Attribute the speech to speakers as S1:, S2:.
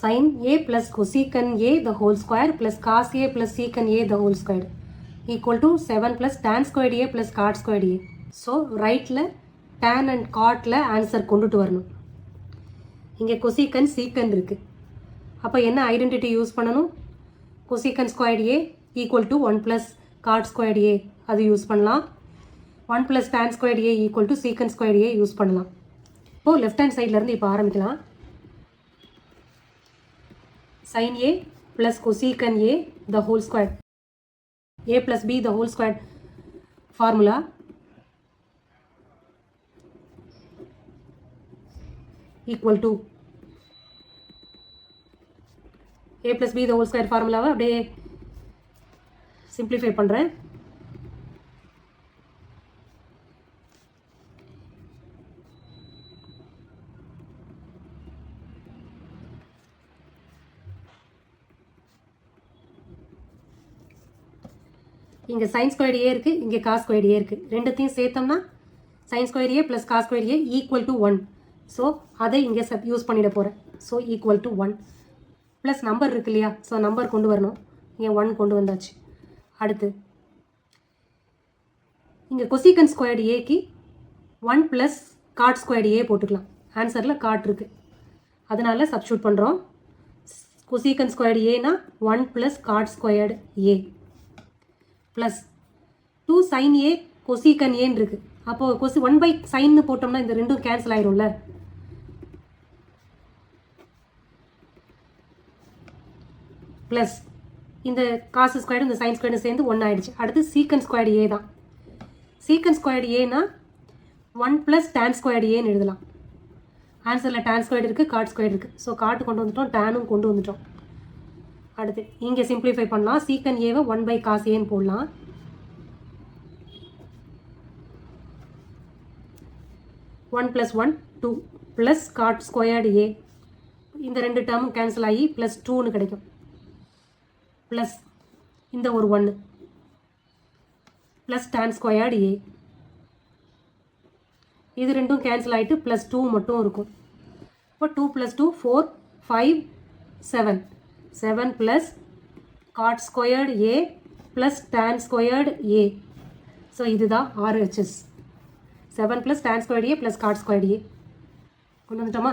S1: sin a plus cosecant a the whole square plus cos a plus secant a the whole square equal to 7 plus tan squared a plus cot squared a. So rightல tan and cotல answer கொண்டுட்டு வரணும். இங்கே cosecant secant இருக்கு. அப்போ என்ன identity use பண்ணணும்? cosecant squared a equal to 1 plus cot squared a அது யூஸ் பண்ணலாம். 1 plus tan squared a equal to secant squared a use பண்ணலாம். இப்போ லெஃப்ட் ஹேண்ட் சைட்லேருந்து இப்போ ஆரம்பிக்கலாம். sin a plus cosecant a the whole square a plus b the whole square formula equal to a plus b the whole square formula அப்படியே simplify பண்ணுறேன். இங்கே sin squared a இருக்குது, இங்கே cos squared a இருக்குது. ரெண்டுத்தையும் சேர்த்தோம்னா sin squared a plus cos squared a equal to 1. So அதை இங்கே யூஸ் பண்ணிட போகிறேன். So equal to 1 plus number இருக்கு இல்லையா? ஸோ நம்பர் கொண்டு வரணும். இங்கே 1 கொண்டு வந்தாச்சு. அடுத்து இங்கே cosecant squared aக்கு 1 plus cot squared a போட்டுக்கலாம். ஆன்சரில் காட் இருக்குது, அதனால சப்ஸ்டியூட் பண்ணுறோம். cosecant squared aனா 1 plus cot squared a plus 2 sin a cosecant ஏன்னு இருக்குது. அப்போது 1 by சைன்னு போட்டோம்னா இந்த ரெண்டும் கேன்சல் ஆயிரும்ல. ப்ளஸ் இந்த காசு ஸ்கொயர் இந்த சைன் ஸ்கொயர் சேர்ந்து 1 ஆயிடுச்சு. அடுத்து சீக்கன் ஸ்கொயர் ஏ தான். சீக்கன் ஸ்கொயர் ஏனா 1 ப்ளஸ் டேன் ஸ்கொயர் ஏன்னு எழுதலாம். ஆன்சரில் டேன் ஸ்கொயர் இருக்குது, காட் ஸ்கொயர் இருக்குது. ஸோ காட்டு கொண்டு வந்துட்டோம், டேனும் கொண்டு வந்துட்டோம். அடுத்து இங்கே சிம்பிளிஃபை பண்ணலாம். சீக்கன் ஏவை 1 by காஸ் ஏன்னு போடலாம். One plus 1 2 plus cot squared a, இந்த ரெண்டு டேர்மும் கேன்சல் ஆகி ப்ளஸ் 2ன்னு கிடைக்கும். ப்ளஸ் இந்த ஒரு 1 ப்ளஸ் டேன் ஸ்கொயர்டு ஏ, இது ரெண்டும் கேன்சல் ஆகிட்டு ப்ளஸ் 2 மட்டும் இருக்கும். இப்போ 2 ப்ளஸ் 2 4 5 7 7 ப்ளஸ் காட் ஸ்கொயர்டு ஏ ப்ளஸ் டேன் ஸ்கொயர்டு ஏ. ஸோ இதுதான் RHS. 7 ப்ளஸ் டேன் ஸ்கொயர்டு ஏ ப்ளஸ் காட் ஸ்கொயர்டு ஏ கொண்டு வந்துட்டோமா?